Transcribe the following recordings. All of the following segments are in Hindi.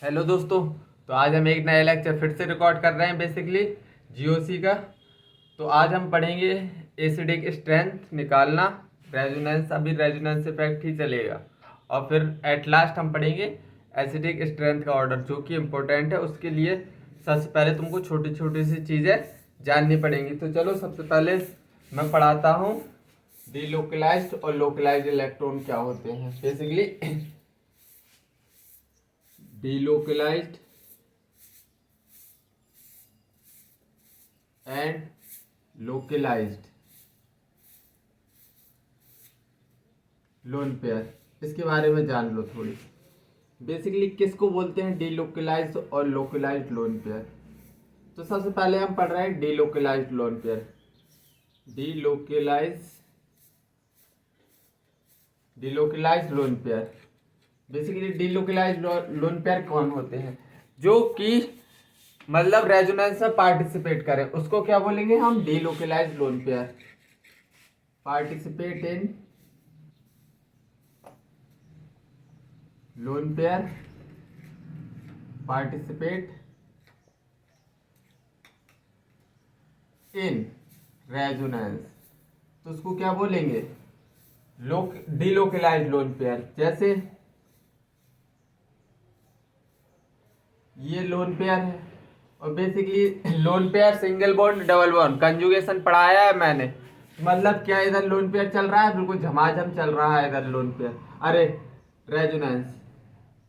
हेलो दोस्तों। तो आज हम एक नया लेक्चर फिर से रिकॉर्ड कर रहे हैं बेसिकली जीओसी का। तो आज हम पढ़ेंगे एसिडिक स्ट्रेंथ निकालना, रेजोनेंस, अभी रेजोनेंस इफेक्ट ही चलेगा, और फिर एट लास्ट हम पढ़ेंगे एसिडिक स्ट्रेंथ का ऑर्डर जो कि इम्पोर्टेंट है। उसके लिए सबसे पहले तुमको छोटी छोटी सी चीज़ें जाननी पड़ेंगी। तो चलो सबसे पहले मैं पढ़ाता हूँ डीलोकलाइज्ड और लोकलाइज्ड इलेक्ट्रॉन क्या होते हैं। Basically delocalized and localized lone pair, इसके बारे में जान लो थोड़ी। बेसिकली किसको बोलते हैं डीलोकलाइज्ड और लोकलाइज्ड लोन पेयर। तो सबसे पहले हम पढ़ रहे हैं delocalised lone pair. Delocalised lone pair, basically delocalised lone pair कौन होते हैं? जो कि मतलब रेजोनेंस में पार्टिसिपेट करें उसको क्या बोलेंगे हम? Delocalised lone pair. Participate in lone pair, participate in resonance, तो उसको क्या बोलेंगे? Delocalised loan pair. जैसे ये लोन पेयर है, और basically lone pair single bond double bond conjugation पढ़ाया है मैंने। मतलब क्या इधर लोन पेयर चल रहा है, बिल्कुल झमाझम चल रहा है इधर लोन पेयर, अरे रेजोनेंस।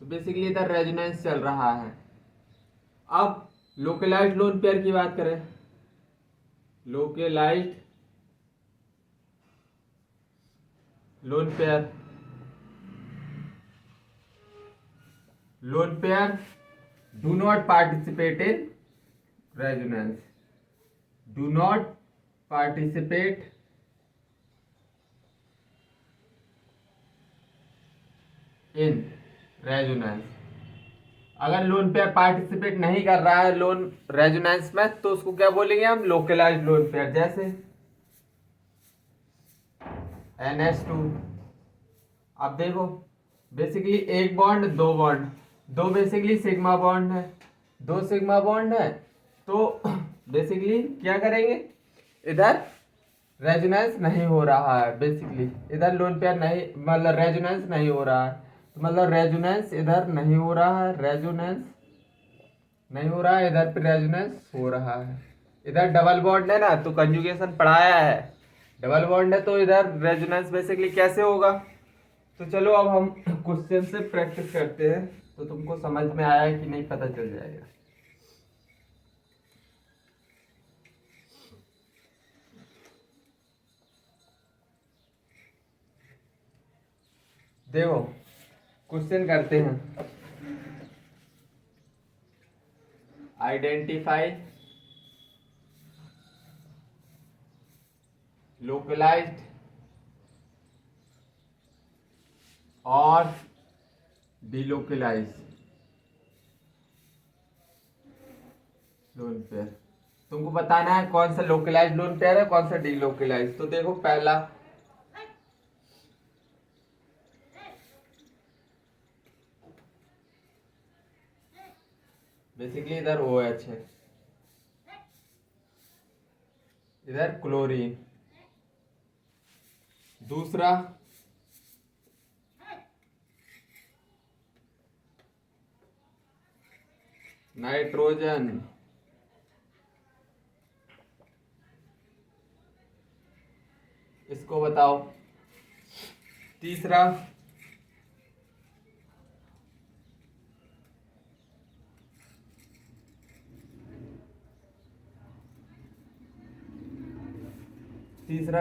तो बेसिकली इधर रेजोनेंस चल रहा है। अब लोकलाइज्ड लोन पेयर की बात करें, localized lone pair do not participate in resonance, do not participate in resonance। अगर लोन पेयर पार्टिसिपेट नहीं कर रहा है लोन रेजोनेंस में तो उसको क्या बोलेंगे हम? Localized lone pair. जैसे NH2। अब देखो बेसिकली एक बॉन्ड दो बॉन्ड, दो बेसिकली सिग्मा बॉन्ड है, दो सिग्मा बॉन्ड है। तो बेसिकली क्या करेंगे? इधर रेजोनेंस नहीं हो रहा है, बेसिकली इधर लोन पेयर नहीं, मतलब रेजोनेंस नहीं हो रहा है। तो मतलब रेजोनेंस इधर नहीं हो रहा है, रेजोनेंस नहीं हो रहा है, इधर पे रेजोनेंस हो रहा है। इधर डबल बॉन्ड है ना, तो कंजुगेशन पढ़ाया है, डबल बॉन्ड है तो इधर रेजोनेंस बेसिकली कैसे होगा। तो चलो अब हम क्वेश्चन से प्रैक्टिस करते हैं, तो तुमको समझ में आया कि नहीं पता चल जाएगा। देखो क्वेश्चन करते हैं। आइडेंटिफाई लोकलाइज्ड और डीलोकलाइज्ड लोन पेयर। तुमको बताना है कौन सा लोकलाइज्ड लोन पेयर है, कौन सा डीलोकलाइज्ड। तो देखो पहला बेसिकली इधर OH है, इधर क्लोरीन। दूसरा नाइट्रोजन, इसको बताओ। तीसरा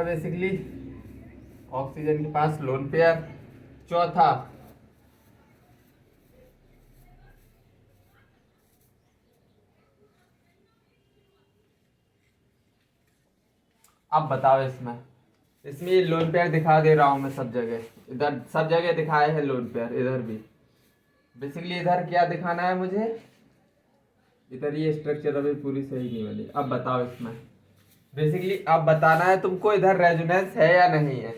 बेसिकली ऑक्सीजन के पास लोन पेयर। चौथा अब बताओ इसमें ये लोन पेयर दिखा दे रहा हूं मैं सब जगह, इधर सब जगह दिखाए हैं लोन पेयर, इधर भी बेसिकली इधर क्या दिखाना है मुझे? इधर ये स्ट्रक्चर अभी पूरी सही नहीं बनी। अब बताओ इसमें बेसिकली अब बताना है तुमको इधर रेजोनेंस है या नहीं है।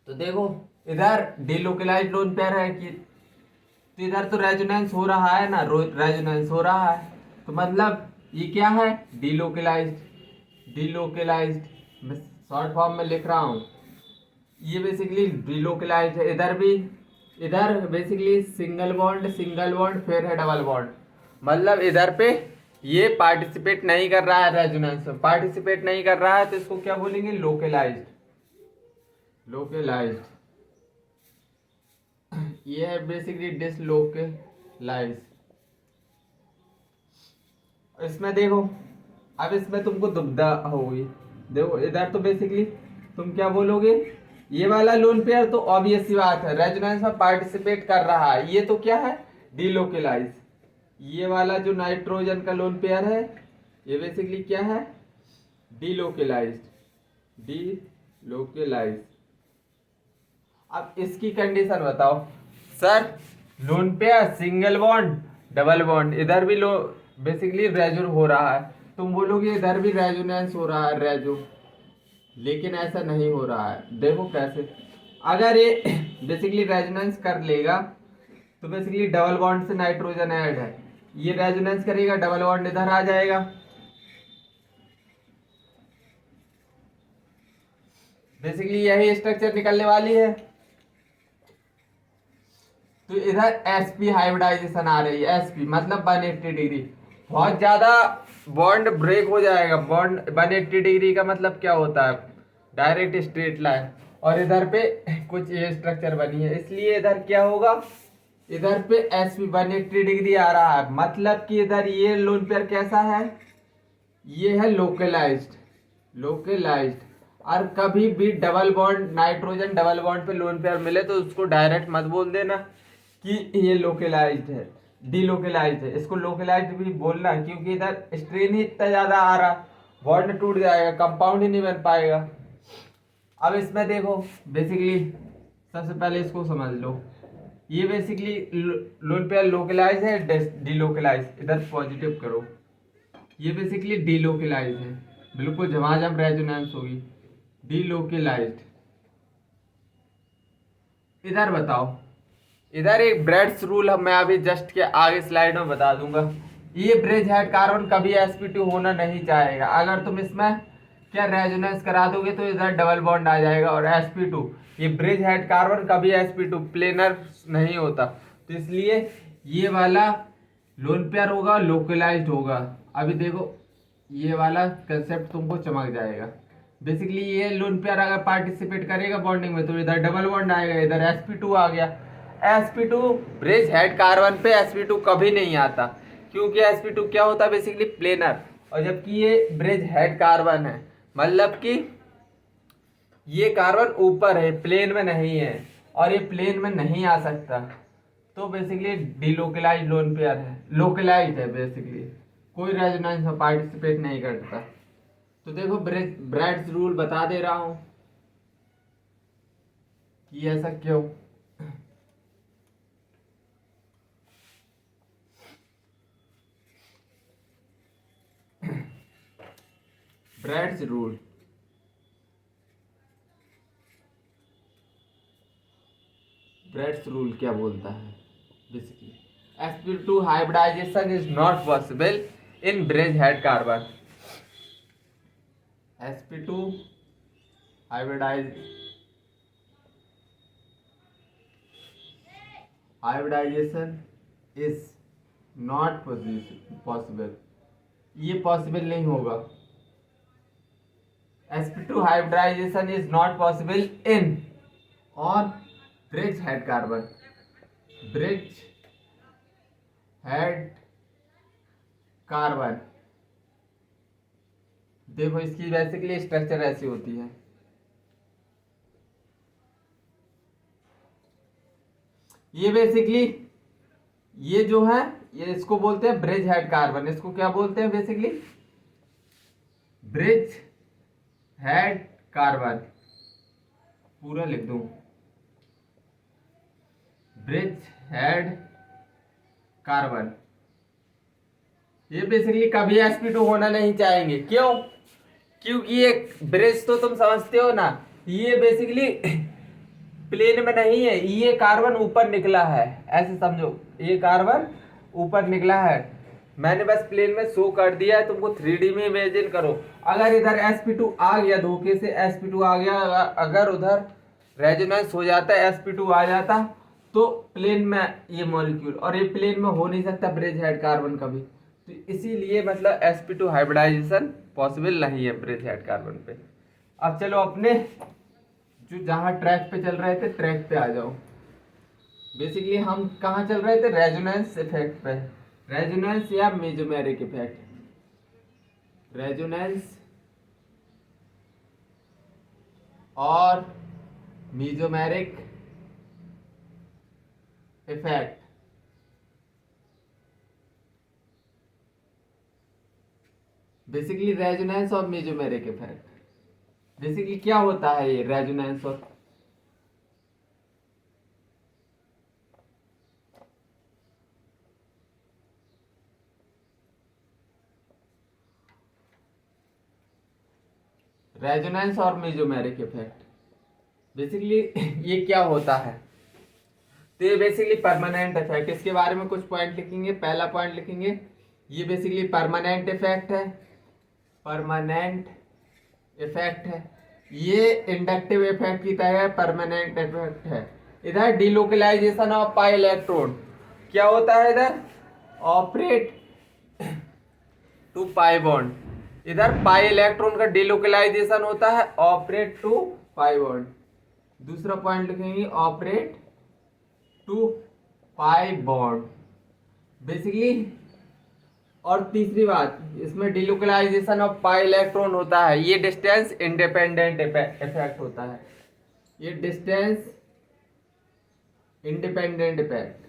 तो देखो इधर डीलोकलाइज्ड लोन पेयर है कि तो इधर तो रेजोनेंस हो रहा है ना, रेजोनेंस हो रहा है, तो मतलब ये क्या है, डिलोकलाइज्ड। डिलोकलाइज्ड मैं शॉर्ट फॉर्म में लिख रहा हूँ, ये बेसिकली डिलोकलाइज्ड है। इधर भी, इधर बेसिकली सिंगल बॉन्ड फिर है डबल बॉन्ड, मतलब इधर पे ये पार्टिसिपेट नहीं कर रहा है रेजोनेंस में, पार्टिसिपेट नहीं कर रहा है, तो इसको क्या बोलेंगे, लोकलाइज्ड। लोकलाइज्ड ये है बेसिकली डिसलोकलाइज। इसमें देखो, अब इसमें तुमको दुविधा होगी। देखो इधर तो बेसिकली तुम क्या बोलोगे, ये वाला लोन पेयर तो ऑब्वियस सी बात है रेजोनेंस में पार्टिसिपेट कर रहा है, ये तो क्या है, डिलोकलाइज। ये वाला जो नाइट्रोजन का लोन पेयर है ये बेसिकली क्या है, डिलोकलाइज्ड। डिलोकलाइज। अब इसकी कंडीशन बताओ sir, lone pair single bond double bond, इधर भी लो बेसिकली रेजो हो रहा है, तुम बोलोगे इधर भी रेजोनेंस हो रहा है, रेजो, लेकिन ऐसा नहीं हो रहा है। देखो कैसे, अगर ये बेसिकली रेजोनेंस कर लेगा तो बेसिकली डबल बॉन्ड से नाइट्रोजन ऐड है, ये रेजोनेंस करेगा, डबल बॉन्ड इधर आ जाएगा, बेसिकली यही स्ट्रक्चर निकलने वाली है। तो इधर sp हाइब्रिडाइजेशन आ रही है, sp मतलब 180 डिग्री, बहुत ज्यादा बॉन्ड ब्रेक हो जाएगा। बॉन्ड 180 डिग्री का मतलब क्या होता है, डायरेक्ट स्ट्रेट लाइन, और इधर पे कुछ ये स्ट्रक्चर बनी है, इसलिए इधर क्या होगा, इधर पे sp 180 डिग्री आ रहा है, मतलब कि इधर ये लोन पेयर कैसा है, ये है लोकलाइज्ड। लोकलाइज्ड। और कभी भी double bond nitrogen double bond पे लोन पेयर मिले तो उसको डायरेक्ट मत बोल देना कि ये लोकलाइज्ड है, डिलोकलाइज्ड है, इसको लोकलाइज्ड भी बोलना है, क्योंकि इधर स्ट्रेन ही इतना ज्यादा आ रहा, बॉन्ड टूट जाएगा, कंपाउंड ही नहीं बन पाएगा। अब इसमें देखो बेसिकली सबसे पहले इसको समझ लो, ये बेसिकली लोन पेयर लोकलाइज है, डिलोकलाइज, इधर पॉजिटिव करो, ये बेसिकली डिलोकलाइज है, बिल्कुल झमाझम रेजोनेंस होगी, डिलोकलाइज्ड। इधर बताओ, इधर एक ब्रेड्स रूल मैं अभी जस्ट के आगे स्लाइड में बता दूंगा, ये ब्रिज हेड कार्बन कभी sp2 होना नहीं चाहेगा, अगर तुम इसमें क्या रेजोनेंस करा दोगे तो इधर डबल बॉन्ड आ जाएगा और sp2, ये ब्रिज हेड कार्बन कभी sp2 प्लेनर नहीं होता, तो इसलिए ये वाला लोन पेयर होगा, लोकलाइज्ड होगा। अभी देखो ये वाला कंसेप्ट तुमको चमक जाएगा, बेसिकली ये लोन पेयर अगर पार्टिसिपेट करेगा बॉन्डिंग में तो इधर डबल बॉन्ड आएगा, इधर sp2 आ गया, sp2 ब्रिज हेड कार्बन पे sp2 कभी नहीं आता, क्योंकि sp2 क्या होता है बेसिकली प्लेनर, और जबकि ये ब्रिज हेड कार्बन है, मतलब कि ये कार्बन ऊपर है, प्लेन में नहीं है, और ये प्लेन में नहीं आ सकता, तो बेसिकली डिलोकलाइज्ड लोन पेयर है, लोकलाइज्ड है, बेसिकली कोई रेजोनेंस में पार्टिसिपेट नहीं करता। तो देखो ब्रेड्स रूल बता दे रहा हूं कि ऐसा क्यों। ब्रेड्स रूल, ब्रेड्स रूल क्या बोलता है basically, sp2 hybridization is not possible in bridge head carbon, sp2 hybridization is not possible, ये पॉसिबल नहीं होगा, sp2 hybridization is not possible in on bridge head carbon, bridge head carbon. देखो इसकी बेसिकली स्ट्रक्चर ऐसी होती है, ये बेसिकली ये जो है ये इसको बोलते हैं ब्रिज हेड कार्बन, इसको क्या बोलते हैं बेसिकली, ब्रिज हेड कार्बन, पूरा लिख दूं, ब्रिज हेड कार्बन, ये बेसिकली कभी sp2 होना नहीं चाहेंगे, क्यों, क्योंकि ये ब्रिज तो तुम समझते हो ना, ये बेसिकली प्लेन में नहीं है, ये कार्बन ऊपर निकला है, ऐसे समझो ये कार्बन ऊपर निकला है। मैंने बस प्लेन में शो कर दिया है, तुमको 3D में इमेजिन करो। अगर इधर sp2 आ गया, धोखे से sp2 आ गया, अगर उधर रेजोनेंस हो जाता है, sp2 आ जाता, तो प्लेन में ये मॉलिक्यूल, और ये प्लेन में हो नहीं सकता ब्रिज हेड कार्बन कभी, तो इसीलिए मतलब sp2 हाइब्रिडाइजेशन पॉसिबल नहीं है ब्रिज हेड कार्बन पे। अब चलो अपने जो जहाँ ट्रैक पे चल रहे थे, ट्रैक पे आ जाओ। बेसिकली हम कहाँ चल रहे थे? रेजोनेंस इफेक्ट पे, रेजोनेंस या मेजोमेरिक इफेक्ट, रेजोनेंस और मेजोमेरिक इफेक्ट। बेसिकली रेजोनेंस और मेजोमेरिक इफेक्ट, बेसिकली क्या होता है ये रेजोनेंस और रेजोनेंस और मेजोमेरिक इफेक्ट? बेसिकली ये क्या होता है? तो ये बेसिकली परमानेंट इफेक्ट, इसके बारे में कुछ पॉइंट लिखेंगे। पहला पॉइंट लिखेंगे, ये बेसिकली परमानेंट इफेक्ट है, परमानेंट इफेक्ट है। ये इंडक्टिव इफेक्ट की तरह परमानेंट इफेक्ट है। इधर डिलोकलाइजेशन ऑफ पाई इलेक्ट्रॉन क्या होता है? इधर ऑपरेट टू पाई बॉन्ड, इधर पाई इलेक्ट्रॉन का डिलोकलाइजेशन होता है, ऑपरेट टू पाई बॉन्ड। दूसरा पॉइंट लिखेंगे, operate to pi bond basically. और तीसरी बात, इसमें डिलोकलाइजेशन ऑफ पाई इलेक्ट्रॉन होता है, ये डिस्टेंस इंडिपेंडेंट इफेक्ट होता है, ये distance independent effect,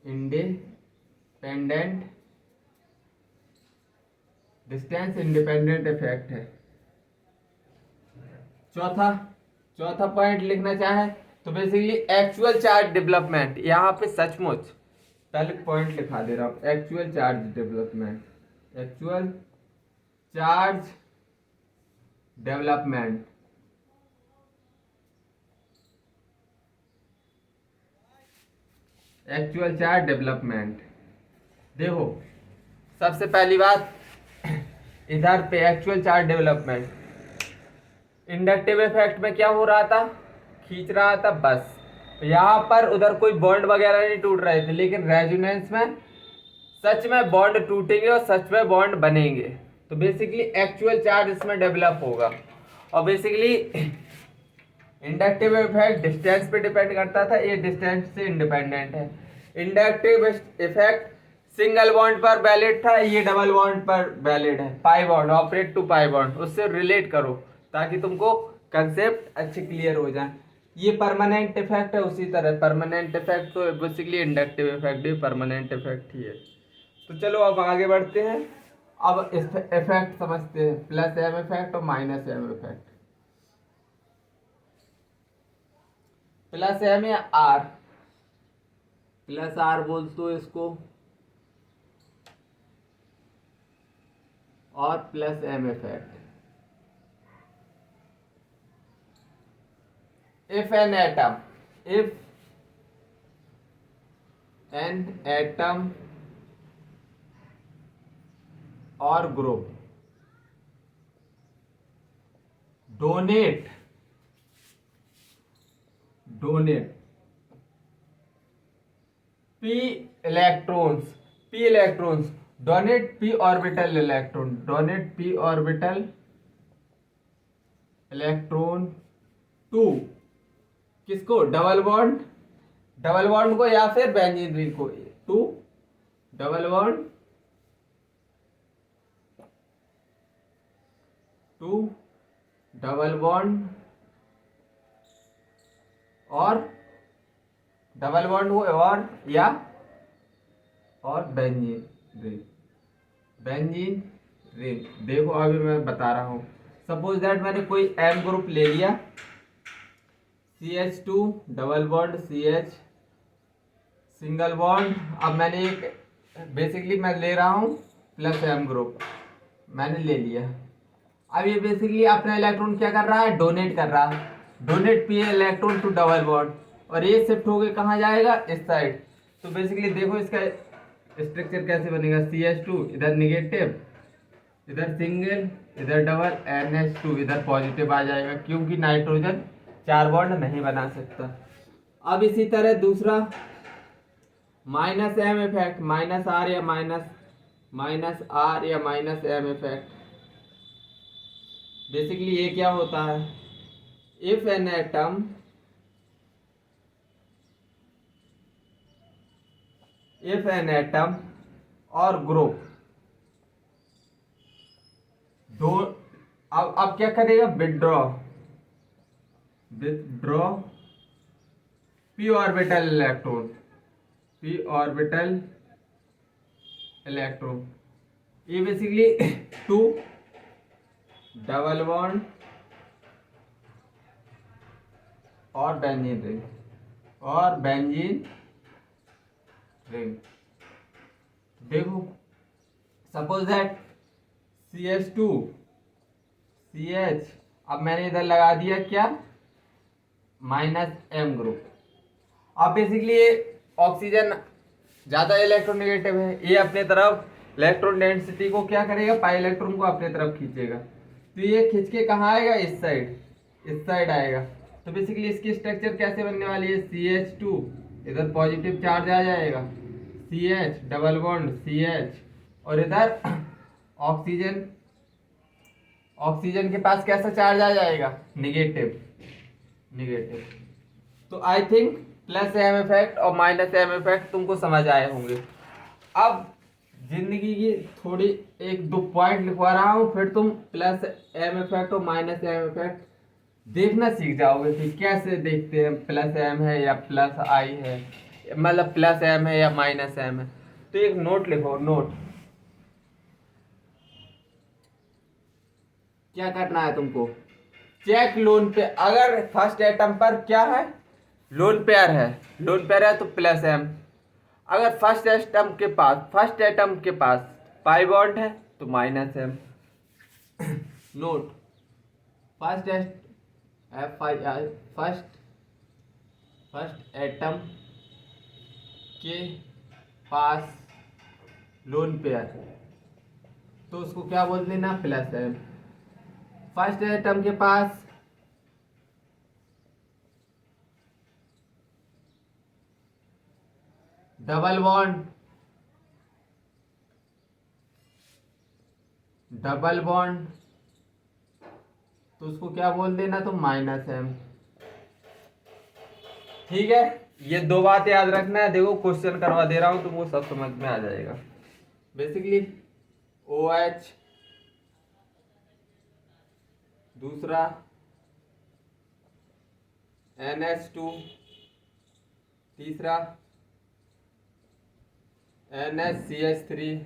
independent distance independent effect है। चौथा पॉइंट लिखना चाहे तो बेसिकली एक्चुअल चार्ज डेवलपमेंट, यहाँ पे सचमुच पहले पॉइंट लिखा दे रहा हूँ, actual charge development, actual charge development. Actual charge development, देखो सबसे पहली बात इधर पे actual charge development, inductive effect में क्या हो रहा था? खींच रहा था बस, यहाँ पर उधर कोई बॉन्ड वगैरह नहीं टूट रहे थे, लेकिन रेजोनेंस में सच में बॉन्ड टूटेंगे और सच में बॉन्ड बनेंगे, तो बेसिकली एक्चुअल चार्ज इसमें डेवलप होगा। और बेसिकली इंडक्टिव इफेक्ट डिस्टेंस पे डिपेंड करता था, ये डिस्टेंस से इंडिपेंडेंट है। इंडक्टिव इफेक्ट सिंगल बॉन्ड पर वैलिड था, ये डबल बॉन्ड पर वैलिड है, pi bond, operate to pi bond, उससे रिलेट करो ताकि तुमको कंसेप्ट अच्छे क्लियर हो जाए। ये परमानेंट इफेक्ट है, उसी तरह परमानेंट इफेक्ट, तो बेसिकली इंडक्टिव इफेक्ट भी परमानेंट इफेक्ट ही है। तो चलो अब आगे बढ़ते हैं, अब इस इफेक्ट समझते हैं, प्लस एम इफेक्ट और minus M effect. Plus M या आर, प्लस आर बोल तो इसको, और plus M effect. if an atom or group donate p electrons donate p orbital electron to किसको? डबल बॉन्ड को या फिर बेंजीन रिंग को, टू डबल बॉन्ड और डबल बॉन्ड हो और या और बेंजीन रिंग। देखो अभी मैं बता रहा हूं, सपोज दैट मैंने कोई एम ग्रुप ले लिया, CH2 double bond CH single bond. अब मैंने एक बेसिकली मैं ले रहा हूं प्लस एम ग्रुप, मैंने ले लिया। अब ये बेसिकली अपना इलेक्ट्रॉन क्या कर रहा है, डोनेट कर रहा है, donate P electron to double bond, और ये शिफ्ट होके कहाँ जाएगा, इस साइड। तो बेसिकली देखो इसका स्ट्रक्चर कैसे बनेगा, CH2 इधर निगेटिव, इधर सिंगल, इधर डबल, NH2 इधर पॉजिटिव आ जाएगा, क्योंकि नाइट्रोजन 4 बॉन्ड नहीं बना सकता। अब इसी तरह दूसरा minus M effect, minus R या माइनस एम इफेक्ट। बेसिकली ये क्या होता है, इफ एन एटम और ग्रुप दो, अब क्या करेगा, विथड्रॉ पी ऑर्बिटल इलेक्ट्रॉन, ये बेसिकली टू डबल बॉन्ड और बेंजीन रिंग, देखो सपोज दैट CH2 CH, अब मैंने इधर लगा दिया क्या, -M ग्रुप। अब बेसिकली ये ऑक्सीजन ज्यादा इलेक्ट्रोनेगेटिव है, ये अपने तरफ इलेक्ट्रॉन डेंसिटी को क्या करेगा, पाई इलेक्ट्रॉन को अपने तरफ खींचेगा, तो ये खींच के कहाँ आएगा, इस साइड आएगा। तो बेसिकली इसकी स्ट्रक्चर कैसे बनने वाली है, CH2 इधर पॉजिटिव चार्ज आ जाएगा, CH डबल बॉन्ड CH, और इधर ऑक्सीजन के पास कैसा चार्ज आ जाएगा, निगेटिव। तो I think plus M effect और माइनस एम इफेक्ट तुमको समझ आए होंगे। अब जिंदगी की थोड़ी एक दो पॉइंट लिखवा रहा हूँ, फिर तुम प्लस एम इफेक्ट और माइनस एम इफेक्ट देखना सीख जाओगे कि कैसे देखते हैं, प्लस एम है या प्लस आई है, मतलब प्लस एम है या माइनस एम है। तो एक नोट लिखो, नोट क्या करना है तुमको, चेक लोन पे, अगर फर्स्ट एटम पर क्या है, लोन पेयर है तो प्लस एम, अगर फर्स्ट एटम के पास पाई बॉन्ड है तो minus M. Note, first atom के पास लोन पेयर तो उसको क्या बोल देना, प्लस एम। फर्स्ट एटम के पास डबल बॉन्ड तो उसको क्या बोल देना, तो माइनस एम। ठीक है, ये दो बात याद रखना है। देखो क्वेश्चन करवा दे रहा हूं, तुमको सब समझ में आ जाएगा। बेसिकली OH, दूसरा NH2, तीसरा NaCH3,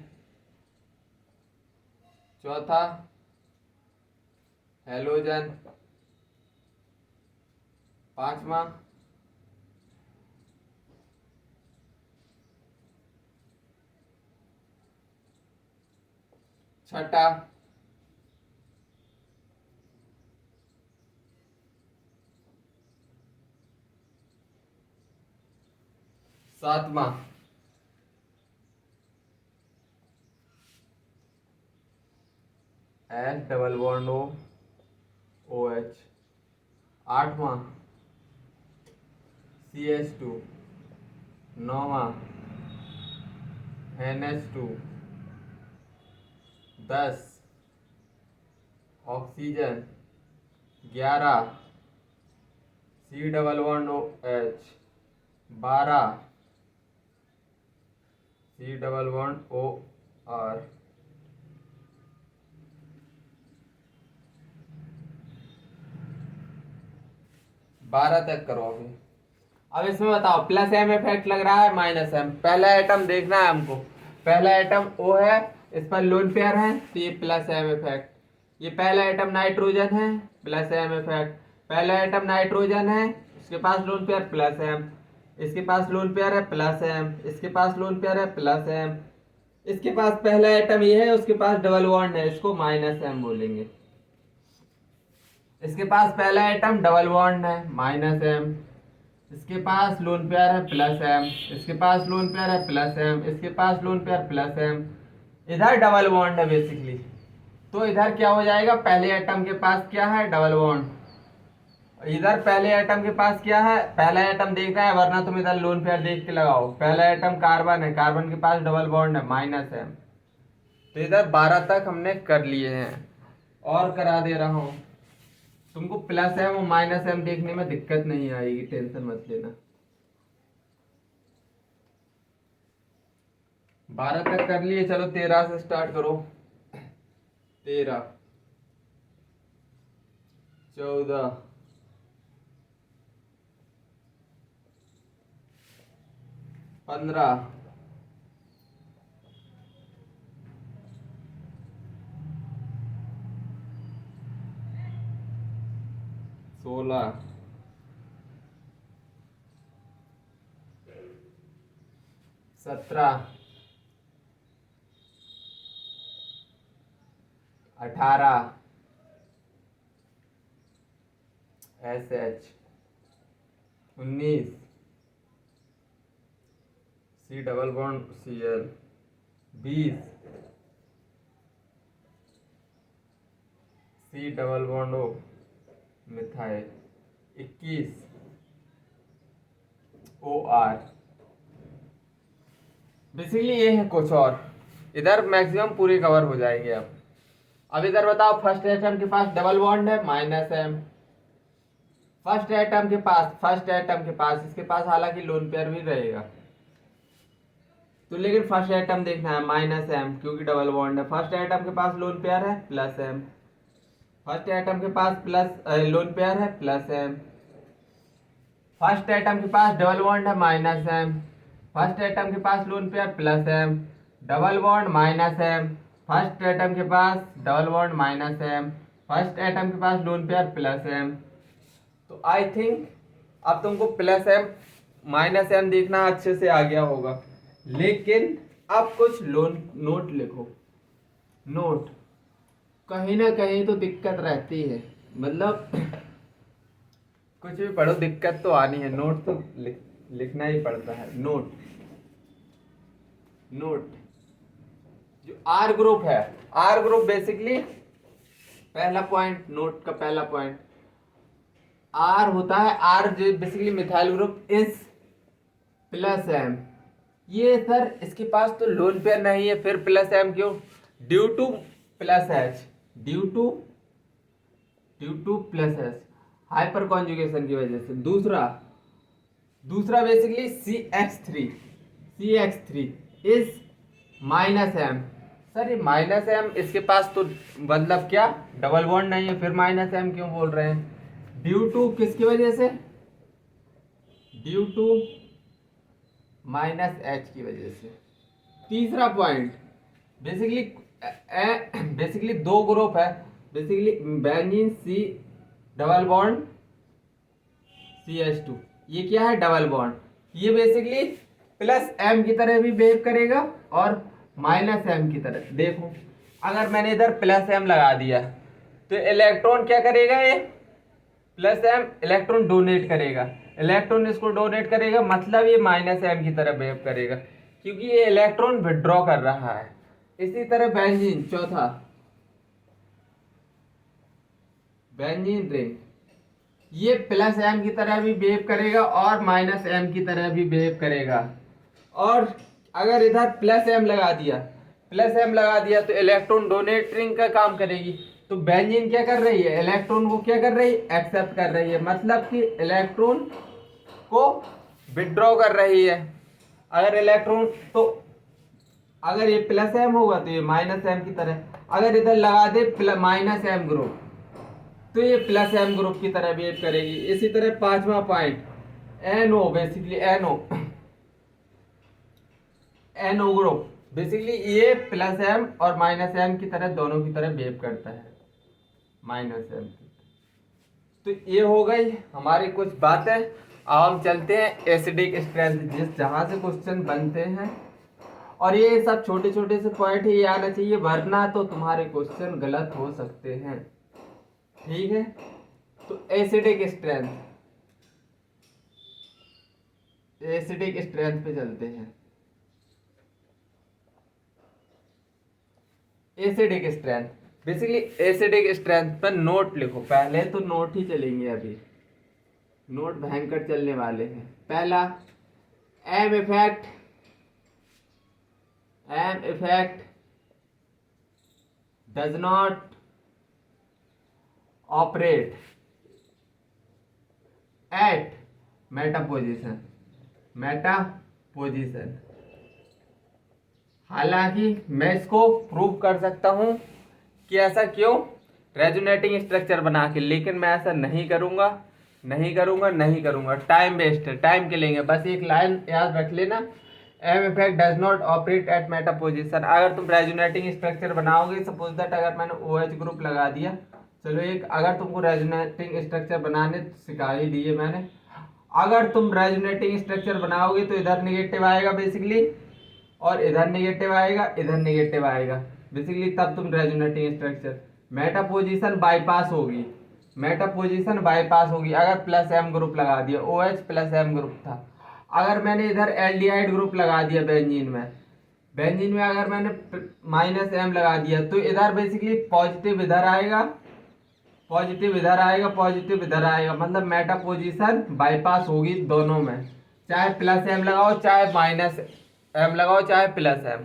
चौथा हेलोजन, पांचवा छठा सातवां H डबल बॉन्ड OH, आठवां CH2, नौवां NH2, 10 oxygen, 11 C double bond OH, 12 C double bond OR। बारह तक करो अभी। अब इसमें बताओ प्लस एम इफेक्ट लग रहा है, माइनस एम। पहला एटम देखना है हमको, पहला एटम O है, इस पर लोन पेयर है तो ये प्लस एम इफेक्ट। ये पहला एटम नाइट्रोजन है, प्लस एम इफेक्ट। पहला एटम नाइट्रोजन है, इसके पास लोन पेयर प्लस एम, इसके पास लोन पेयर है प्लस एम, इसके पास लोन पेयर है प्लस एम, इसके पास पहला एटम ये है, उसके पास डबल बॉन्ड है, इसको माइनस एम बोलेंगे। इसके पास पहला एटम डबल बॉन्ड है -m, इसके पास लोन पेयर है +m, इसके पास लोन पेयर है +m, इसके पास लोन पेयर +m, इधर डबल बॉन्ड है बेसिकली। तो इधर क्या हो जाएगा, पहले एटम के पास क्या है, डबल बॉन्ड। इधर पहले एटम के पास क्या है, पहला एटम देखना है, वरना तुम इधर लोन पेयर देख के लगाओ। पहला एटम कार्बन है, कार्बन के पास डबल बॉन्ड है -m। तो इधर 12 तक हमने कर लिए हैं और करा दे रहा हूं। तुमको +m और -m देखने में दिक्कत नहीं आएगी, टेंशन मत लेना। 12 तक कर लिए, चलो 13 से स्टार्ट करो। 13, 14, 15, 16, 17, 18, SH, 19, C double bond Cl, 20, C double bond O methyl, 21, OR। Basically ये है कुछ और, इधर मैक्सिमम पूरी कवर हो जाएगी। अब इधर बताओ, फर्स्ट एटम के पास डबल बॉन्ड है -m, फर्स्ट एटम के पास इसके पास हालांकि लोन पेयर भी रहेगा, तो लेकिन फर्स्ट एटम देखना है -m, क्योंकि डबल बॉन्ड है। फर्स्ट एटम के पास लोन पेयर है +m, फर्स्ट एटम के पास लोन पेयर है +m, फर्स्ट एटम के पास डबल बॉन्ड है -m, फर्स्ट एटम के पास lone pair +m, double bond -m, first atom के पास double bond -m, first atom के पास लोन पेयर +m। तो आई थिंक अब तुमको +m -m देखना अच्छे से आ गया होगा। लेकिन अब कुछ नोट लिखो। नोट कहीं ना कहीं तो दिक्कत रहती है, मतलब कुछ भी पढ़ो दिक्कत तो आनी है, नोट तो लिखना ही पड़ता है। नोट जो आर ग्रुप है, आर ग्रुप बेसिकली पहला पॉइंट, नोट का पहला पॉइंट आर होता है। आर जो basically methyl group is +m। ये सर इसके पास तो लोन पेयर नहीं है, फिर +m क्यों, due to +h, due to +h hyperconjugation की वजह से। दूसरा basically CH3 is -m। Sir ये -m इसके पास तो मतलब क्या, डबल बॉन्ड नहीं है, फिर -m क्यों बोल रहे हैं, ड्यू टू किसकी वजह से, ड्यू टू -h की वजह से। तीसरा पॉइंट बेसिकली दो ग्रुप है, basically benzene C double bond CH2, ये क्या है, डबल बॉन्ड। ये बेसिकली +m की तरह भी बिहेव करेगा और -m की तरह। देखो अगर मैंने इधर +m लगा दिया तो इलेक्ट्रॉन क्या करेगा, ये +m इलेक्ट्रॉन डोनेट करेगा, इलेक्ट्रॉन इसको डोनेट करेगा, मतलब ये -m की तरह बिहेव करेगा, क्योंकि ये इलेक्ट्रॉन विड्रॉ कर रहा है। इसी तरह बेंजीन, चौथा बेंजीन रिंग, ये +m की तरह भी बिहेव करेगा और -m की तरह भी बिहेव करेगा। और अगर इधर +m लगा दिया तो इलेक्ट्रॉन डोनेटिंग का काम करेगी। तो बेंजीन क्या कर रही है, इलेक्ट्रॉन को क्या कर रही है, एक्सेप्ट कर रही है, मतलब कि इलेक्ट्रॉन को विड्रॉ कर रही है। अगर इलेक्ट्रॉन तो अगर ये +m होगा तो ये -m की तरह, अगर इधर लगा दे -m ग्रुप तो ये +m ग्रुप की तरह बिहेव करेगी। इसी तरह पांचवा point NO, basically NO group, basically ये +m और -m की तरह दोनों की तरह बिहेव करता है, -m। तो ये हो गई हमारी कुछ बातें। अब हम चलते हैं एसिडिक स्ट्रेंथ, जहां से क्वेश्चन बनते हैं। और ये सब छोटे छोटे से पॉइंट ही आना चाहिए, वरना तो तुम्हारे क्वेश्चन गलत हो सकते हैं। ठीक है, तो एसिडिक स्ट्रेंथ पे चलते हैं। Acidic strength, basically acidic strength पर नोट लिखो, पहले तो नोट ही चलेंगे, अभी नोट भयंकर चलने वाले हैं। पहला, M effect does not operate at meta position. हालांकि मैं इसको प्रूव कर सकता हूं कि ऐसा क्यों, रेजोनेटिंग स्ट्रक्चर बना के, लेकिन मैं ऐसा नहीं करूंगा। टाइम वेस्ट है, टाइम के लेंगे। बस एक लाइन याद रख लेना, M effect does not operate at meta position. अगर तुम रेजोनेटिंग स्ट्रक्चर बनाओगे, सपोज दैट अगर मैंने OH ग्रुप लगा दिया, चलो एक, अगर तुमको रेजोनेटिंग स्ट्रक्चर बनाने सिखा ही दिए मैंने, अगर तुम रेजोनेटिंग स्ट्रक्चर बनाओगे तो इधर नेगेटिव आएगा बेसिकली, और इधर नेगेटिव आएगा, इधर नेगेटिव आएगा बेसिकली, तब तुम resonating structure, Meta position bypass होगी, अगर प्लस एम ग्रुप लगा दिया, OH प्लस एम ग्रुप था। अगर मैंने इधर एल्डिहाइड ग्रुप लगा दिया बेंजीन में अगर मैंने माइनस एम लगा दिया, तो इधर बेसिकली पॉजिटिव इधर आएगा, मतलब मेटा पोजीशन बाईपास होगी दोनों में, चाहे प्लस एम लगाओ, चाहे माइनस एम लगाओ, चाहे प्लस एम,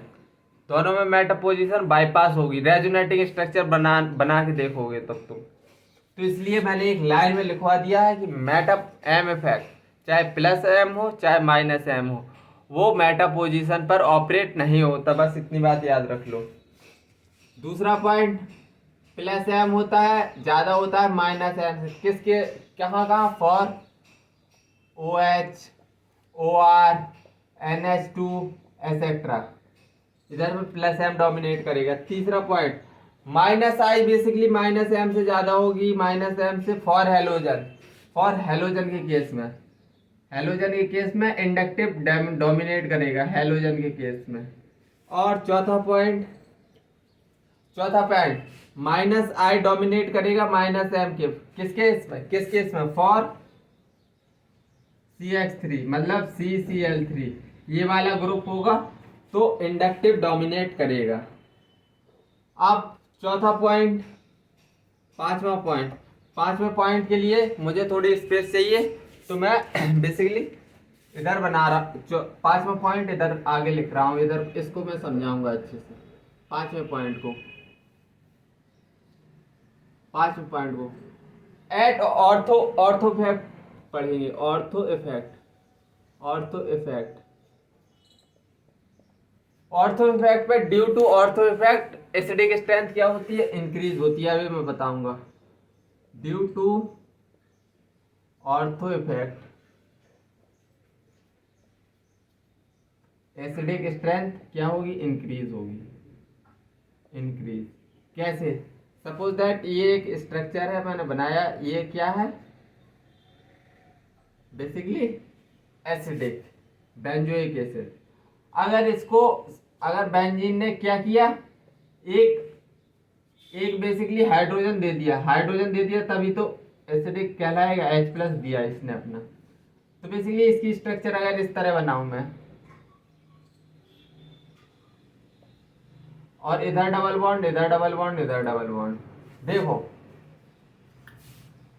दोनों में मेटा पोजीशन बाईपास होगी। रेजोनेटिंग स्ट्रक्चर बना के देखोगे तब तुम। तो इसलिए मैंने एक लाइन में लिखवा दिया है कि मेटा एम इफेक्ट, चाहे प्लस एम हो चाहे माइनस एम हो, वो मेटा पोजीशन पर ऑपरेट नहीं होता। बस इतनी बात याद रख लो। दूसरा पॉइंट, प्लस एम होता है, ज्यादा होता है माइनस एम से, किसके, कहाँ, for OH, OR, NH2 etcetera, इधर में प्लस एम डोमिनेट करेगा। तीसरा point, minus I basically minus M से ज्यादा होगी, माइनस एम से, फॉर हेलोजन के केस में इंडक्टिव डोमिनेट करेगा हेलोजन के केस में। और चौथा पॉइंट, माइनस आई डोमिनेट करेगा माइनस एम के, किस केस में, फॉर CH3, मतलब CCl3, ये वाला ग्रुप होगा तो इंडक्टिव डोमिनेट करेगा। अब चौथा पॉइंट, पांचवा पॉइंट के लिए मुझे थोड़ी स्पेस चाहिए, तो मैं बेसिकली इधर बना रहा, पांचवा पॉइंट इधर आगे लिख रहा हूं, इधर इसको मैं समझाऊंगा अच्छे से। पांचवें पॉइंट को एट ऑर्थो इफेक्ट पढ़ेंगे, ऑर्थो इफेक्ट पे, due to ortho effect acidic strength क्या होती है, इंक्रीज होती है। अभी मैं बताऊंगा, due to ortho effect acidic strength क्या होगी, इंक्रीज होगी। कैसे, सपोज दैट ये एक स्ट्रक्चर है मैंने बनाया, ये क्या है, बेसिकली एसिडिक बेंजोइक एसिड। अगर बेंजीन ने क्या किया, एक बेसिकली हाइड्रोजन दे दिया, तभी तो एसिडिक कहलाएगा, H+ दिया इसने अपना। तो बेसिकली इसकी स्ट्रक्चर अगर इस तरह बनाऊं मैं, और इधर डबल बॉन्ड, देखो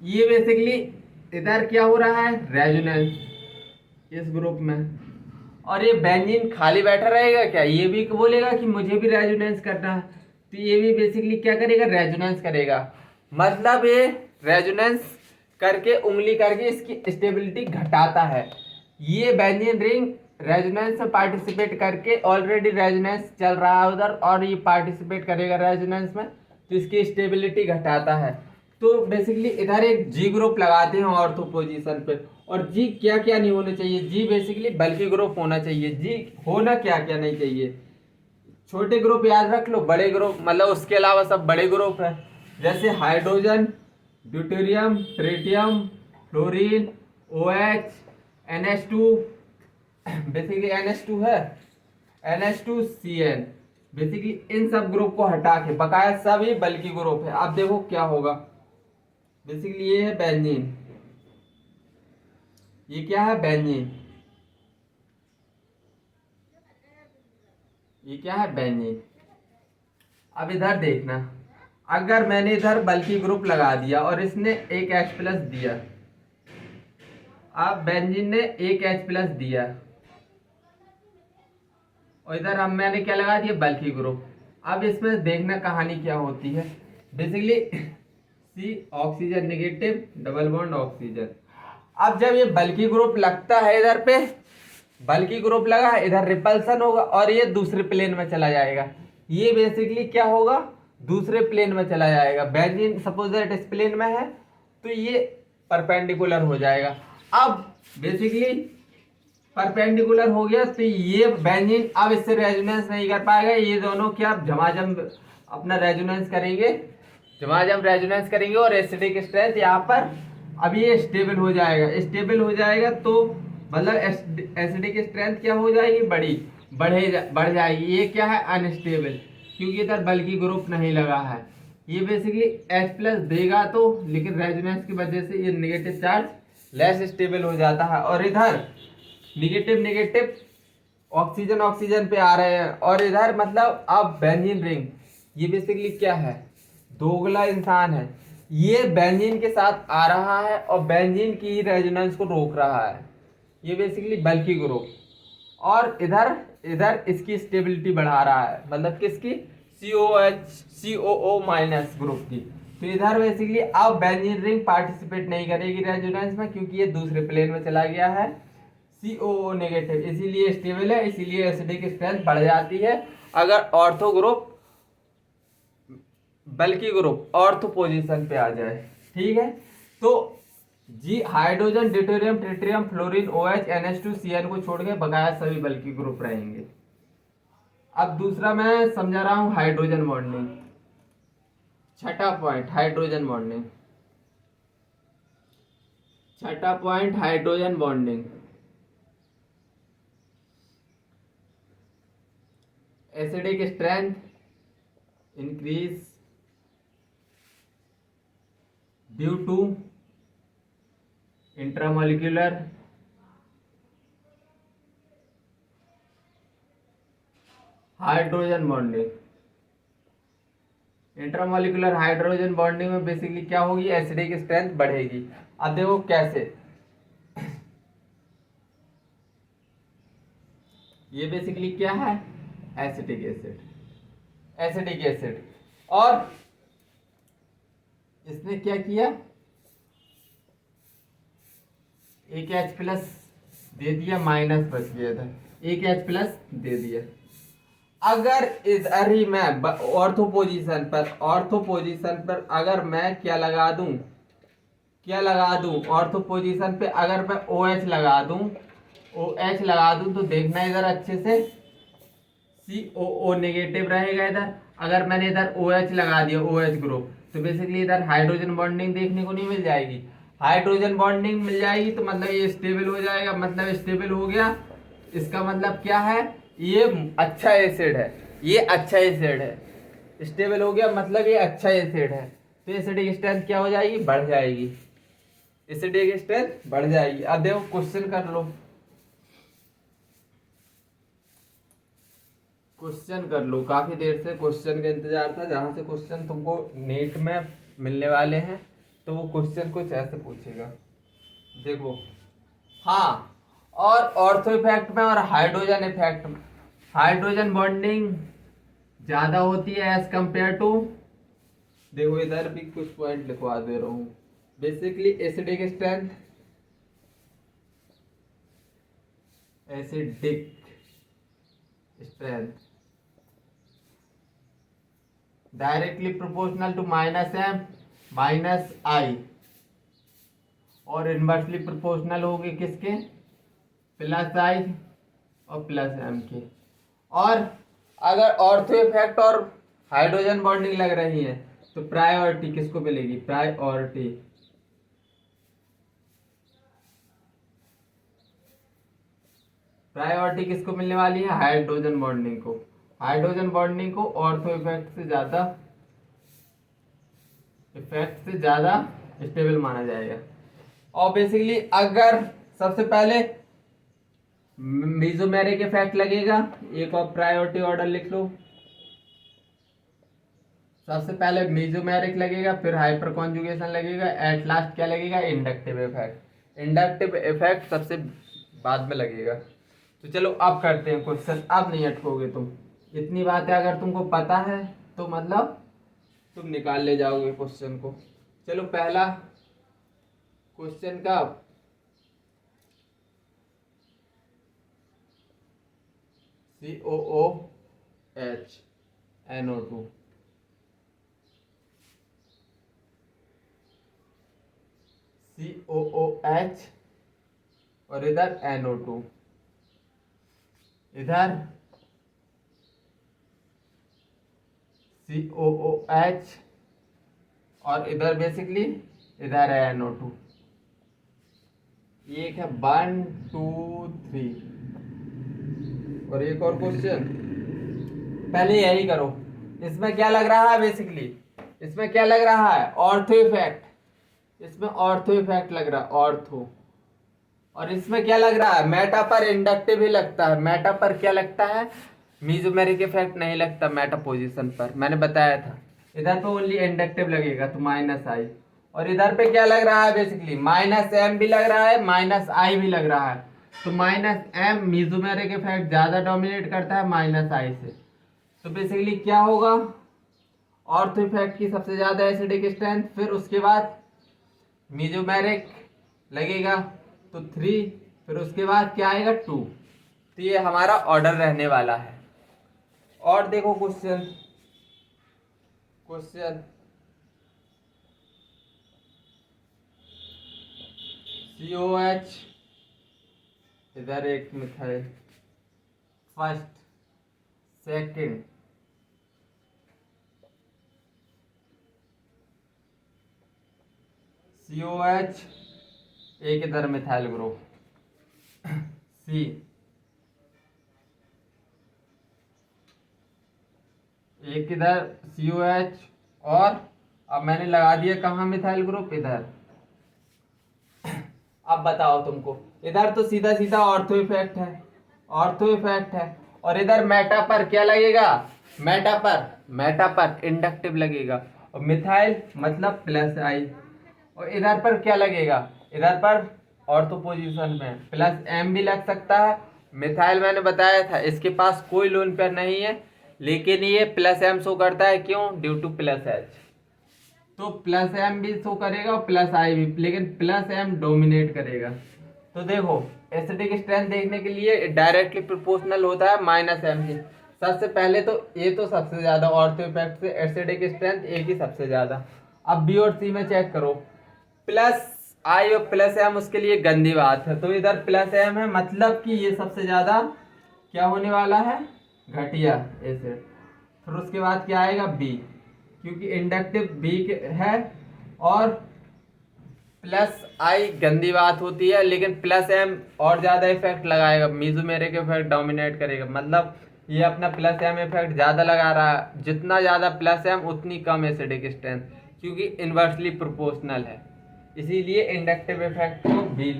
ये बेसिकली इधर क्या हो रहा है, रेजोनेंस इस ग्रुप में, और ये बेंजीन खाली बैठा रहेगा क्या, ये भी बोलेगा कि मुझे भी रेजोनेंस करना है, तो ये भी बेसिकली क्या करेगा, रेजोनेंस करेगा। मतलब ये रेजोनेंस करके, उंगली करके इसकी स्टेबिलिटी घटाता है। ये बेंजीन रिंग रेजोनेंस में पार्टिसिपेट करके, ऑलरेडी रेजोनेंस चल रहा है उधर, और ये पार्टिसिपेट करेगा रेजोनेंस में, तो इसकी स्टेबिलिटी घटाता है। तो बेसिकली इधर एक G ग्रुप लगाते हैं ऑर्थो पोजीशन पे, और G क्या क्या नहीं होना चाहिए, G बेसिकली बल्कि ग्रुप होना चाहिए। G होना क्या क्या नहीं चाहिए, छोटे ग्रुप याद रख लो, बड़े ग्रुप मतलब उसके अलावा सब बड़े ग्रुप है, जैसे hydrogen, deuterium, tritium, fluorine, OH, NH2, basically NH2 है, NH2CN, बेसिकली इन सब ग्रुप को हटा के बकाया सभी बल्कि ग्रुप है। अब देखो क्या होगा, बेसिकली ये है बेंजीन, ये क्या है बेंजीन, ये क्या है बेंजीन। अब इधर देखना, अगर मैंने इधर बल्कि ग्रुप लगा दिया और इसने एक H प्लस दिया, अब बेंजीन ने एक H प्लस दिया और इधर हम मैंने क्या लगा दिया बल्कि ग्रुप। अब इसमें देखना कहानी क्या होती है। Basically C oxygen negative, double bond oxygen. अब जब ये बल्कि ग्रुप लगता है, इधर पे बल्कि ग्रुप लगा, इधर रिपल्सन होगा और ये दूसरे प्लेन में चला जाएगा। ये बेसिकली क्या होगा, दूसरे प्लेन में चला जाएगा। बेंजीन सपोज दैट इस प्लेन में है तो ये परपेंडिकुलर हो जाएगा। अब बेसिकली परपेंडिकुलर हो गया तो ये बेंजीन अब इससे रेजोनेंस नहीं कर पाएगा। ये दोनों क्या झमाझम अपना रेजोनेंस करेंगे, झमाझम रेजोनेंस करेंगे और एसिडिक स्ट्रेंथ यहाँ पर अब ये स्टेबल हो जाएगा। स्टेबल हो जाएगा तो मतलब एसिडिक स्ट्रेंथ क्या हो जाएगी, बढ़ जाएगी। ये क्या है अनस्टेबल, क्योंकि इधर बल्कि ग्रुप नहीं लगा है। ये बेसिकली H प्लस देगा तो, लेकिन रेजोनेंस की वजह से ये नेगेटिव चार्ज लेस स्टेबल हो जाता है और इधर नेगेटिव ऑक्सीजन ऑक्सीजन पे आ रहे हैं और इधर मतलब अब बेंजीन रिंग, ये बेसिकली क्या है, दोगला इंसान है। ये बेंजीन के साथ आ रहा है और बेंजीन की ही रेजोनेंस को रोक रहा है। ये बेसिकली बल्कि ग्रुप, और इधर इसकी स्टेबिलिटी बढ़ा रहा है, मतलब किसकी, COO माइनस ग्रुप की। तो इधर बेसिकली अब बेंजीन रिंग पार्टिसिपेट नहीं करेगी रेजोनेंस में, क्योंकि ये दूसरे प्लेन में चला गया है COO नेगेटिव, इसीलिए स्टेबल है, इसीलिए एसिडिक स्ट्रेंथ बढ़ जाती है अगर ऑर्थो ग्रुप बल्कि ग्रुप ऑर्थो पोजीशन पे आ जाए। ठीक है, तो जी hydrogen, deuterium, tritium, fluorine, OH, NH2, CN को छोड़ के बकाया सभी बल्कि ग्रुप रहेंगे। अब दूसरा मैं समझा रहा हूं हाइड्रोजन बॉन्डिंग, छठा पॉइंट हाइड्रोजन बॉन्डिंग, छठा point hydrogen bonding. Acidic strength increase due to intramolecular hydrogen bonding. Intramolecular hydrogen bonding में बेसिकली क्या होगी, एसिडिक स्ट्रेंथ बढ़ेगी। अब देखो कैसे, ये बेसिकली क्या है, एसिटिक एसिड, और इसने क्या किया, एक H प्लस दे दिया, माइनस बच गया था, एक H प्लस दे दिया। अगर इधर ही मैं ऑर्थो पोजीशन पर अगर मैं क्या लगा दूं, ऑर्थो पोजीशन पे अगर मैं OH लगा दूं तो देखना इधर अच्छे से COO नेगेटिव रहेगा इधर। अगर मैंने इधर OH लगा दिया, OH ग्रुप, तो बेसिकली इधर हाइड्रोजन बॉन्डिंग देखने को नहीं मिल जाएगी। हाइड्रोजन बॉन्डिंग मिल जाएगी तो मतलब ये स्टेबल हो जाएगा, मतलब स्टेबल हो गया, इसका मतलब क्या है, ये अच्छा एसिड है, ये अच्छा एसिड है। स्टेबल हो गया मतलब ये अच्छा एसिड है, तो एसिडिक स्ट्रेंथ क्या हो जाएगी, बढ़ जाएगी, एसिडिक स्ट्रेंथ बढ़ जाएगी। अब देखो क्वेश्चन कर लो, काफी देर से क्वेश्चन का इंतजार था, जहां से क्वेश्चन तुमको नेट में मिलने वाले हैं, तो वो क्वेश्चन कुछ ऐसे पूछेगा। देखो, हाँ, और ऑर्थो इफेक्ट में और हाइड्रोजन इफेक्ट में हाइड्रोजन बॉन्डिंग ज्यादा होती है एज कंपेयर टू, देखो इधर भी कुछ पॉइंट लिखवा दे रहा हूं। Basically acidic strength, directly proportional to -m -I, और इनवर्सली प्रोपोर्शनल होगी किसके, +I और +m के। और अगर ऑर्थो इफेक्ट और हाइड्रोजन बॉन्डिंग लग रही है तो प्रायोरिटी किसको मिलेगी, प्रायोरिटी किसको मिलने वाली है, हाइड्रोजन बॉन्डिंग को। हाइड्रोजन बॉन्डिंग को ऑर्थो इफेक्ट से ज्यादा स्टेबल माना जाएगा। और बेसिकली अगर सबसे पहले मेसोमेरिक इफेक्ट लगेगा, एक और प्रायोरिटी ऑर्डर लिख लो। सबसे पहले मेसोमेरिक लगेगा, फिर हाइपर कॉन्जुगेशन लगेगा, एट लास्ट क्या लगेगा, इंडक्टिव इफेक्ट। इंडक्टिव इफेक्ट सबसे बाद में लगेगा। तो चलो अब करते हैं क्वेश्चन, अब नहीं अटकोगे तुम। इतनी बातें अगर तुमको पता है तो मतलब तुम निकाल ले जाओगे क्वेश्चन को। चलो पहला क्वेश्चन का COOH NO2, COOH और इधर NO2, इधर COOH और इधर बेसिकली इधर है NO2। एक है 1 2 3 और एक और क्वेश्चन। पहले यही करो। इसमें क्या लग रहा है बेसिकली, इसमें क्या लग रहा है, ऑर्थो इफेक्ट। इसमें ऑर्थो इफेक्ट लग रहा है, ऑर्थो। और इसमें क्या लग रहा है, मेटा पर इंडक्टिव ही लगता है। मेटा पर क्या लगता है, मेसोमेरिक इफेक्ट नहीं लगता मेटा पोजीशन पर, मैंने बताया था। इधर पे ओनली इंडक्टिव लगेगा तो -I। और इधर पे क्या लग रहा है बेसिकली, -M भी लग रहा है, -I भी लग रहा है। तो -M मेसोमेरिक इफेक्ट ज्यादा डोमिनेट करता है -I से। तो बेसिकली क्या होगा, ऑर्थो इफेक्ट की सबसे ज्यादा एसिडिक स्ट्रेंथ, फिर उसके बाद मेसोमेरिक लगेगा तो 3, फिर उसके बाद क्या आएगा 2। तो ये हमारा ऑर्डर रहने वाला है। और देखो क्वेश्चन COH, इधर एक मिथाइल, फर्स्ट सेकंड COH, एक इधर मिथाइल ग्रुप C, एक इधर COH और अब मैंने लगा दिया कहाँ मिथाइल ग्रुप, इधर। अब बताओ तुमको, इधर तो सीधा सीधा ऑर्थो इफेक्ट है, ऑर्थो इफेक्ट है। और इधर मेटा पर क्या लगेगा, मेटा पर इंडक्टिव लगेगा। और मिथाइल मतलब +I। और इधर पर क्या लगेगा, इधर पर ऑर्थो पोजीशन में +M भी लग सकता है। मिथाइल मैंने बताया था इसके पास कोई लोन पेयर नहीं है, लेकिन ये +M शो करता है, क्यों, ड्यू टू +H। तो +M भी शो करेगा और +I भी, लेकिन +M डोमिनेट करेगा। तो देखो एसिडिक स्ट्रेंथ देखने के लिए डायरेक्टली प्रोपोर्शनल होता है -M के। सबसे पहले तो ये तो सबसे ज्यादा ऑर्थो इफेक्ट से एसिडिक स्ट्रेंथ एक ही सबसे ज्यादा। अब B और C में चेक करो, +I और +M उसके लिए गंदी बात है। तो इधर +M है, मतलब कि ये सबसे ज्यादा क्या होने वाला है, घटिया एसिड। फिर उसके बाद क्या आएगा B, क्योंकि इंडक्टिव B है। और +I गंदी बात होती है, लेकिन +M और ज्यादा इफेक्ट लगाएगा, मेसोमेरिक इफेक्ट डोमिनेट करेगा। मतलब ये अपना +M इफेक्ट ज्यादा लगा रहा है, जितना ज्यादा +M उतनी कम एसिडिक स्ट्रेंथ, क्योंकि इन्वर्सली प्रोपोर्शनल है। इसीलिए इंडक्टिव इफेक्ट को B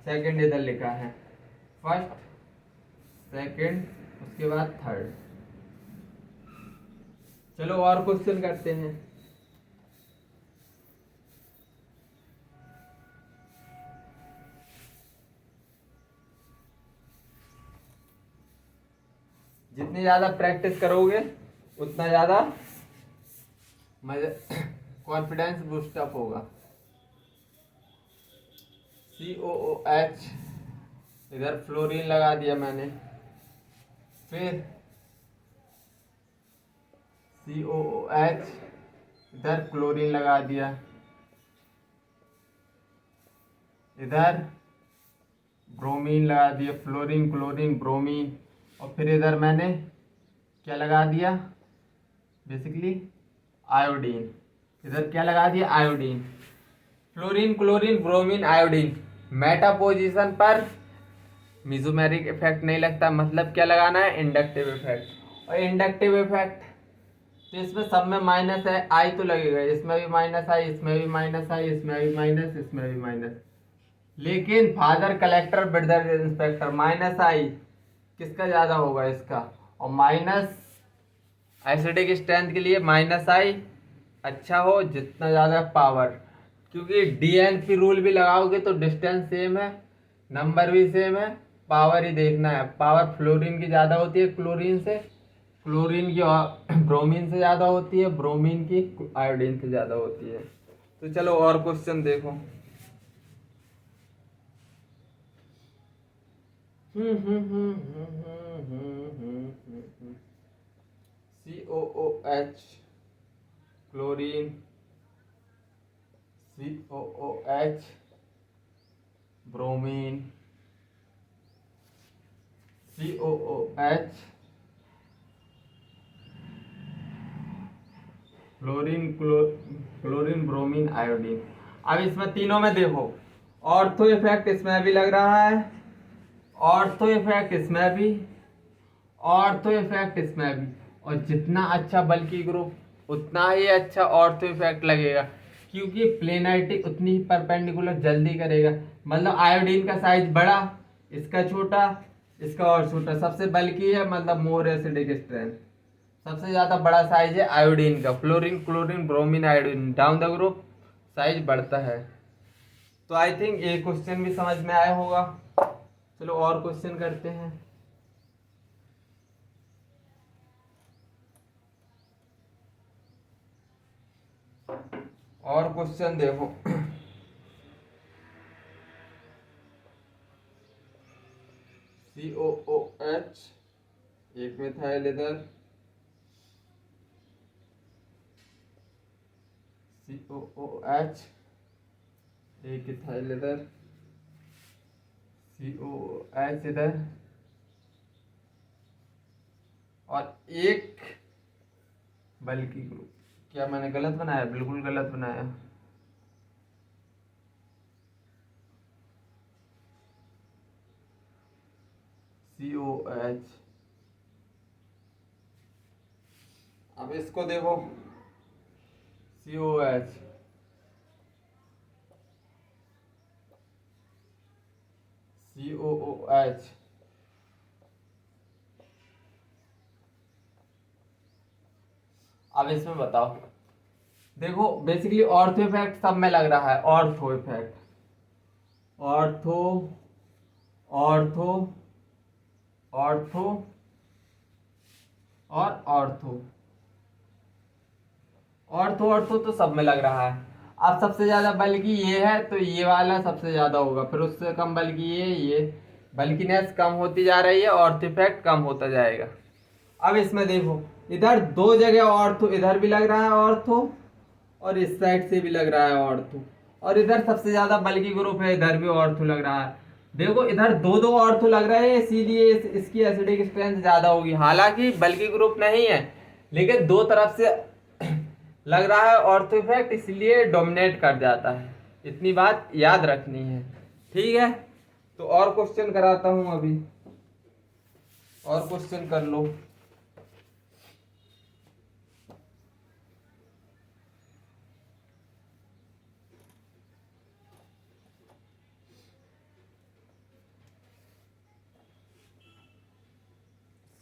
सेकंड इधर लिखा है, फर्स्ट सेकंड उसके बाद थर्ड। चलो और क्वेश्चन करते हैं। जितनी ज्यादा प्रैक्टिस करोगे उतना ज्यादा कॉन्फिडेंस बूस्ट अप होगा। COOH, इधर फ्लोरीन लगा दिया मैंने, फिर COOH, इधर क्लोरीन लगा दिया, इधर ब्रोमीन लगा दिया, फ्लोरीन क्लोरीन ब्रोमीन। और फिर इधर मैंने क्या लगा दिया, बेसिकली आयोडीन। इधर क्या लगा दिया, iodine. Fluorine chlorine bromine iodine. Meta position पर मेसोमेरिक इफेक्ट नहीं लगता, मतलब क्या लगाना है, इंडक्टिव इफेक्ट। और इंडक्टिव इफेक्ट तो इसमें सब में माइनस है, आई तो लगेगा, इसमें भी माइनस आई, इसमें भी माइनस आई, इसमें भी माइनस, इसमें भी माइनस। लेकिन father collector brother inspector, minus I किसका ज्यादा होगा, इसका। और माइनस एसिडिक स्ट्रेंथ के लिए माइनस आई अच्छा हो, जितना ज्यादा पावर, क्योंकि डीएनपी रूल भी लगाओगे तो डिस्टेंस सेम है, नंबर भी सेम है, पावर ही देखना है। पावर फ्लोरीन की ज्यादा होती है क्लोरीन से, क्लोरीन की ब्रोमीन से ज्यादा होती है, ब्रोमीन की आयोडीन से ज्यादा होती है। तो चलो और क्वेश्चन देखो। COOH chlorine, COOH bromine, COOH chlorine, chlorine bromine iodine. अब इसमें तीनों में देखो, ऑर्थो इफेक्ट इसमें भी लग रहा है, ऑर्थो इफेक्ट इसमें भी, ऑर्थो इफेक्ट इसमें भी। और जितना अच्छा बल्कि ग्रुप उतना ही अच्छा ऑर्थो इफेक्ट लगेगा, क्योंकि प्लेनारिटी उतनी ही परपेंडिकुलर जल्दी करेगा। मतलब आयोडीन का साइज बड़ा, इसका छोटा, इसका और छोटा, सबसे बल्कि है मतलब मोर एसिडिक स्ट्रेंथ। सबसे ज्यादा बड़ा साइज है आयोडीन का, fluorine chlorine bromine iodine, down the group size बढ़ता है। तो आई थिंक ये क्वेश्चन भी समझ में आया होगा। चलो और क्वेश्चन करते हैं। और क्वेश्चन देखो। COOH एक मिथाइल इधर, COOH एक इथाइल इधर, COOH इधर, और एक बल्कि ग्रुप। क्या मैंने गलत बनाया? बिल्कुल गलत बनाया। COH। अब इसको देखो, COH, COOH, अब इसमें बताओ। देखो बेसिकली ऑर्थो इफेक्ट सब में लग रहा है, ortho effect, ortho, ortho, ortho और ऑर्थो, ऑर्थो ऑर्थो तो सब में लग रहा है। अब सबसे ज्यादा बल्कि ये है तो ये वाला सबसे ज्यादा होगा, फिर उससे कम बल्कि ये बल्किनेस कम होती जा रही है, ऑर्थो इफेक्ट कम होता जाएगा। अब इसमें देखो, इधर दो जगह ऑर्थो, इधर भी लग रहा है ऑर्थो और इस साइड से भी लग रहा है ऑर्थो, और इधर सबसे ज्यादा बल्कि ग्रुप है, इधर भी ऑर्थो लग रहा है। देखो इधर दो दो ऑर्थो लग रहे हैं, इसीलिए इसकी एसिडिक स्ट्रेंथ ज्यादा होगी, हालांकि बल्कि ग्रुप नहीं है, लेकिन दो तरफ से लग रहा है ऑर्थो इफेक्ट, इसलिए डोमिनेट कर जाता है। इतनी बात याद रखनी है, ठीक है। तो और क्वेश्चन कराता हूं अभी, और क्वेश्चन कर लो।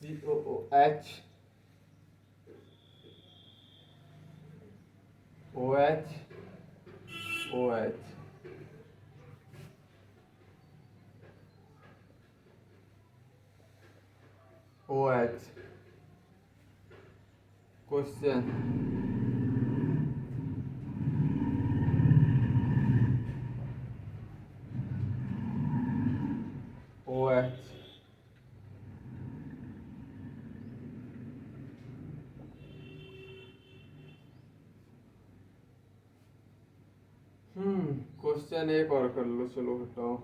COOH, OH, OH, OH। Question, OH, question एक और कर लो, चलो हटाओ।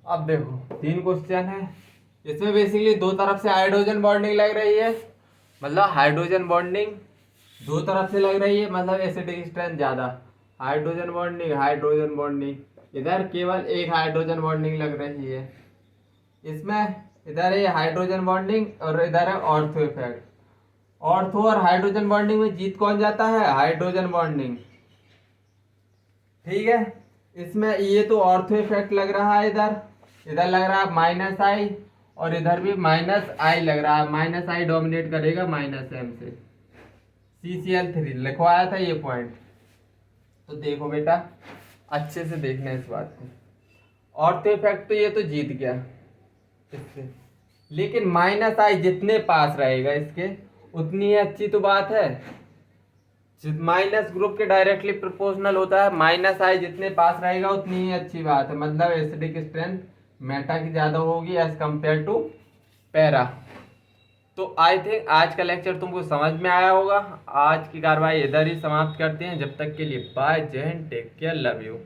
अब देखो 3 क्वेश्चन है, इसमें बेसिकली दो तरफ से हाइड्रोजन बॉन्डिंग लग रही है, मतलब हाइड्रोजन बॉन्डिंग दो तरफ से लग रही है, मतलब एसिडिक स्ट्रेंथ ज्यादा। हाइड्रोजन बॉन्डिंग हाइड्रोजन बॉन्डिंग, इधर केवल एक हाइड्रोजन बॉन्डिंग लग रही है इसमें, इधर है हाइड्रोजन बॉन्डिंग और इधर है ऑर्थो इफेक्ट। ऑर्थो और हाइड्रोजन बॉन्डिंग में जीत कौन जाता है? Hydrogen bonding. ठीक है, इसमें ये तो ऑर्थो इफेक्ट लग रहा है, इधर इधर लग रहा है माइनस आई और इधर भी माइनस आई लग रहा है, माइनस आई डोमिनेट करेगा माइनस एम से। CCl3 लिखवाया था ये पॉइंट, तो देखो बेटा अच्छे से देखना इस बात को। ऑर्थो इफेक्ट तो ये तो जीत गया इससे, लेकिन माइनस आई जितने पास रहेगा इसके उतनी ही अच्छी तो बात है। माइनस ग्रुप के डायरेक्टली प्रोपोर्शनल होता है, माइनस आई जितने पास रहेगा उतनी ही अच्छी बात है, मतलब एसिडिक स्ट्रेंथ मेटा की ज्यादा होगी एज कंपेयर टू पैरा। तो आई थिंक आज का लेक्चर तुमको समझ में आया होगा। आज की कार्रवाई इधर ही समाप्त करते हैं, जब तक के लिए बाय, जय हिंद, टेक केयर, लव यू।